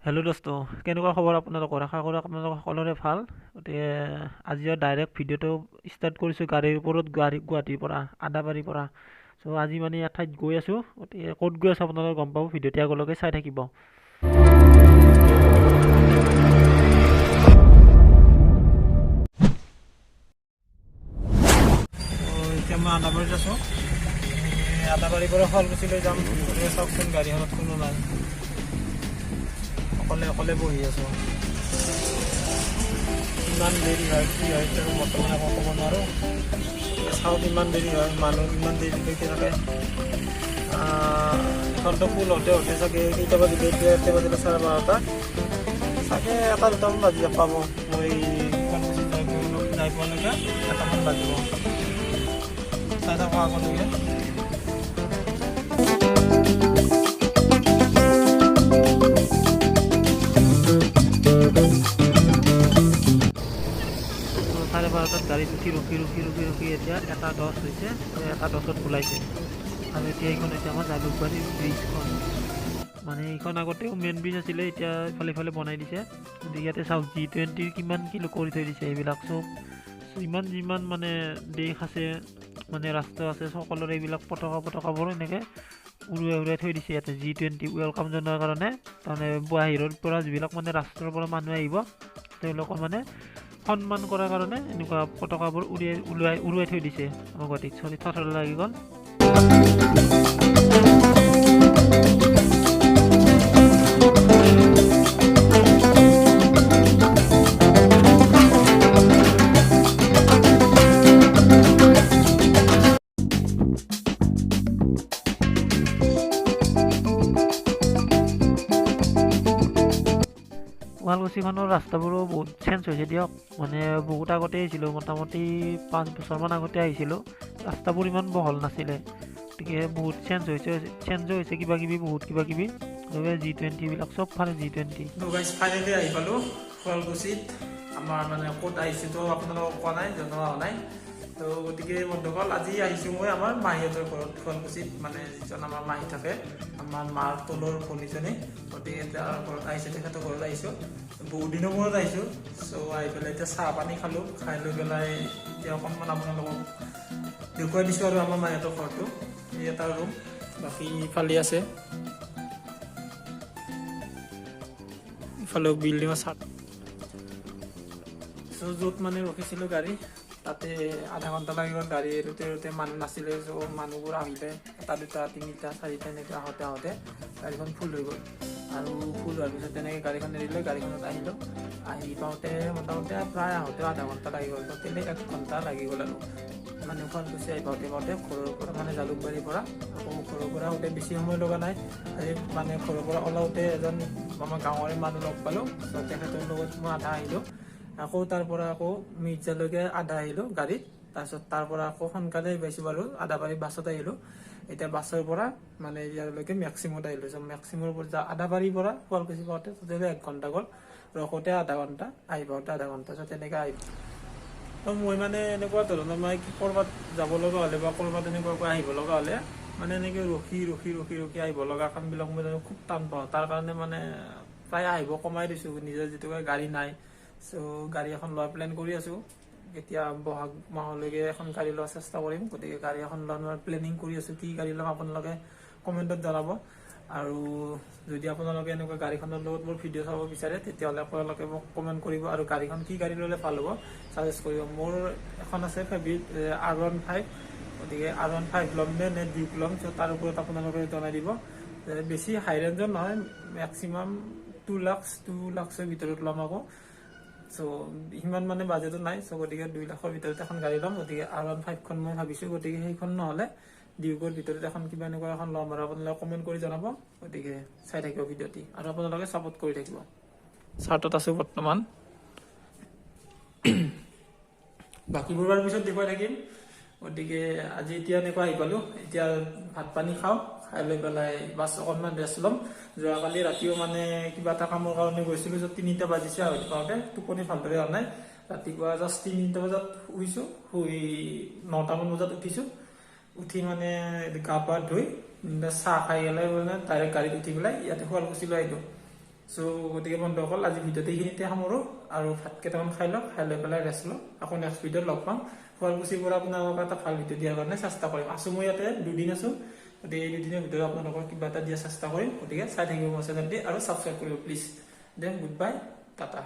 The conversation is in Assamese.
হেল্ল' দোস্ত, কেনেকুৱা খবৰ আপোনালোকৰ? আশা কৰোঁ আপোনালোকৰ সকলোৰে ভাল। গতিকে আজি ডাইৰেক্ট ভিডিঅ'টো ষ্টাৰ্ট কৰিছোঁ গাড়ীৰ ওপৰত, গুৱাহাটীৰ পৰা, আদাবাৰীৰ পৰা। চ' আজি মানে এঠাইত গৈ আছোঁ। গতিকে ক'ত গৈ আছোঁ আপোনালোকে গম পাব, ভিডিঅ'টি আগলৈকে চাই থাকিব। এতিয়া মই আদাবাৰীত আছোঁ। আদাবাৰীৰ পৰা শুৱালকুছিলৈ যাম। গতিকে চাওকচোন গাড়ীখনত কোনো নাই, অকলে বহি আছোঁ। ইমান দেৰি হয়, কি হয় সেইটো বৰ্তমান একো ক'ব নোৱাৰোঁ। চাওক ইমান দেৰি হয়, মানুহ ইমান দেৰিলৈকে থাকে। এখনটো ফুল হওঁতে চাগে কেইটা বাজিলে, এতিয়া বাজিলে 12:30। চাগে 1-2টামান বাজি পাব। মই শুৱালকুছি যাই পোৱালৈকে 1টামান বাজিব। চাই থাকোঁ আগলৈকে। তো 12:30 গাড়ীত উঠি ৰখি এতিয়া 1:10 হৈছে। 1:10ত ওলাইছে। আৰু এতিয়া এইখন হৈছে আমাৰ জালুকবাৰী ব্ৰিজখন। মানে এইখন আগতেও মেইন ব্ৰিজ আছিলে, এতিয়া ইফালে বনাই দিছে। গতিকে ইয়াতে চাওক G20ৰ কিমান কি কৰি থৈ দিছে এইবিলাক চব। যিমান মানে দেশ আছে, মানে ৰাষ্ট্ৰ আছে, সকলোৰে এইবিলাক পতাকাবোৰ এনেকৈ উৰুৱাই থৈ দিছে ইয়াতে। G20 ৱেলকাম জনোৱাৰ কাৰণে, তাৰমানে বাহিৰৰ পৰা যিবিলাক মানে ৰাষ্ট্ৰৰ পৰা মানুহ আহিব, তেওঁলোকৰ মানে সন্মান কৰাৰ কাৰণে এনেকুৱা পতাকাবোৰ উৰুৱাই থৈ দিছে আমাৰ গুৱাহাটীত। চৰি থৰ লাগি গ'ল। শুৱালকুছিখনৰ ৰাস্তাবোৰো বহুত চেঞ্জ হৈছে দিয়ক। মানে বহুত আগতে আহিছিলোঁ, মোটামুটি 5 বছৰমান আগতে আহিছিলোঁ। ৰাস্তাবোৰ ইমান বহল নাছিলে, গতিকে বহুত চেঞ্জ হৈছে বহুত কিবা কিবি। G20 বিলাক চব ফালে G20। ফাইনেলি আহি পালোঁ শুৱালকুছিত। আমাৰ মানে ক'ত আহিছোঁতো আপোনালোকক কোৱা নাই, জনোৱা হোৱা নাই। তো গতিকে বন্ধুসকল, আজি আহিছোঁ মই আমাৰ মাহীহঁতৰ ঘৰত শুৱালকুছিত। মানে যিজন আমাৰ মাহী থাকে, আমাৰ মাৰ তলৰ ভনীজনী। গতিকে তাৰ ঘৰত আহিছোঁ, তেখেতৰ ঘৰত আহিছোঁ। বহুত দিনৰ মূৰত আহিছোঁ। চ' আহি পেলাই এতিয়া চাহ পানী খালোঁ। খাই লৈ পেলাই এতিয়া অকণমান আপোনালোকক দেখুৱাই দিছোঁ আৰু আমাৰ মাহীহঁতৰ ঘৰটো। এই এটা ৰুম, বাকী ইফালে আছে, ইফালেও বিল্ডিঙৰ চাট। চ' য'ত মানে ৰখিছিলোঁ গাড়ী, তাতে আধা ঘণ্টা লাগি গ'ল। গাড়ী এৰোতে মানুহ নাছিলে। চ' মানুহবোৰ আহিলে 1, 2, 3, 4 এনেকৈ আহোঁতে গাড়ীখন ফুল হৈ গ'ল। আৰু ফুল হোৱাৰ পিছত তেনেকৈ গাড়ীখন এৰিলে, গাড়ীখনত আহিলোঁ। আহি পাওঁতে মোটামুটি প্ৰায় আহোঁতে আধা ঘণ্টা লাগি গ'ল। টোটেলি 1 ঘণ্টা লাগি গ'ল। আৰু মানে শুৱালকুছি আহি পাওঁতে ঘৰৰ পৰা, মানে জালুকবাৰীৰ পৰা আকৌ ঘৰৰ পৰা আহোঁতে বেছি সময় লগা নাই। মানে ঘৰৰ পৰা ওলাওঁতে এজন আমাৰ গাঁৱৰে মানুহ লগ পালোঁ। তেখেতৰ লগত মই আধা আহিলোঁ। আকৌ তাৰ পৰা আকৌ মিৰ্জালৈকে আধা আহিলোঁ গাড়ীত। তাৰপিছত তাৰ পৰা আকৌ সোনকালে পাইছোঁ বাৰু, আদাবাৰী বাছত আহিলোঁ। এতিয়া বাছৰ পৰা মানে ইয়ালৈকে মেক্সিমত আহিলোঁ। মেক্সিমৰ পৰা আদাবাৰীৰ পৰা শুৱালকুছি পাওঁতে টোটেলি 1 ঘণ্টা গ'ল। ৰখোতে আধা ঘণ্টা, আহি পাওঁতে আধা ঘণ্টা। তেনেকৈ আহিলোঁ। তো মই মানে এনেকুৱা ধৰণৰ, মই ক'ৰবাত যাব লগা হ'লে বা ক'ৰবাত এনেকুৱাকৈ আহিব লগা হ'লে, মানে এনেকৈ ৰখি আহিব লগা কামবিলাক মই খুব টান পাওঁ। তাৰ কাৰণে মানে প্ৰায় আহিব কমাই দিছোঁ। নিজৰ যিটো গাড়ী নাই। চ' গাড়ী এখন লোৱাৰ প্লেন কৰি আছোঁ। এতিয়া বহাগ মাহলৈকে এখন গাড়ী লোৱাৰ চেষ্টা কৰিম। গতিকে গাড়ী এখন লোৱাৰ প্লেনিং কৰি আছোঁ। কি গাড়ী ল'ম আপোনালোকে কমেণ্টত জনাব। আৰু যদি আপোনালোকে এনেকুৱা গাড়ীখনৰ লগত মোৰ ভিডিঅ' চাব বিচাৰে, তেতিয়াহ'লে আপোনালোকে মোক কমেণ্ট কৰিব। আৰু গাড়ীখন কি গাড়ী ল'লে ভাল হ'ব ছাজেষ্ট কৰিব। মোৰ এখন আছে ফেভৰিট R15। গতিকে R15 ল'ম নে ডিউক ল'ম, চ' তাৰ ওপৰত আপোনালোকে জনাই দিব। বেছি হাই ৰেঞ্জৰ নহয়, মেক্সিমাম 2 লাখৰ ভিতৰত ল'ম আকৌ। চ' সিমান মানে বাজেটো নাই। চ' গতিকে 2 লাখৰ ভিতৰত এখন গাড়ী ল'ম। গতিকে R15খন মই ভাবিছোঁ। গতিকে সেইখন নহ'লে ডিউকৰ ভিতৰত এখন কিবা এনেকুৱা এখন ল'ম। আৰু আপোনালোকে কমেণ্ট কৰি জনাব। গতিকে চাই থাকিব ভিডিঅ'টি, আৰু আপোনালোকে ছাপোৰ্ট কৰি থাকিব। চাৰ্টত আছোঁ বৰ্তমান। বাকীবোৰ বাৰু পিছত দেখুৱাই থাকিম। গতিকে আজি এতিয়া এনেকুৱা আহি পালোঁ। এতিয়া ভাত পানী খাওঁ, খাই লৈ পেলাই বাছ অকণমান ৰেষ্ট ল'ম। যোৱাকালি ৰাতিও মানে কিবা এটা কামৰ কাৰণে গৈছিলোঁ, য'ত 3টা বাজিছে আহোঁতে পাওঁতে। টোপনি ভালদৰে হোৱা নাই। ৰাতিপুৱা জাষ্ট 3টা বজাত শুইছোঁ, শুই 9টামান বজাত উঠিছোঁ। উঠি মানে গা পা ধুই চাহ খাই গ'লে মানে ডাইৰেক্ট গাড়ীত উঠি পেলাই ইয়াতে শুৱালকুছিলৈ আহিলোঁ। সো গতিকে বন্ধুসকল আজি ভিডিঅ'টো এইখিনিতে সামৰো আৰু ভাত কেইটামান খাই লওক, খাই লৈ পেলাই ৰেষ্ট লওক। আকৌ নেক্সট ভিডিঅ'ত লগ পাম। শুৱালকুছিৰ পৰা আপোনালোকক এটা ভাল ভিডিঅ' দিয়াৰ কাৰণে চেষ্টা কৰিম। আছো মই ইয়াতে 2 দিন আছো, গতিকে এই 2 দিনৰ ভিতৰত আপোনালোকক কিবা এটা দিয়াৰ চেষ্টা কৰিম। গতিকে চাই থাকিব মোৰ চেনেলটি আৰু ছাবস্ক্ৰাইব কৰিব please. Then good bye, Tata.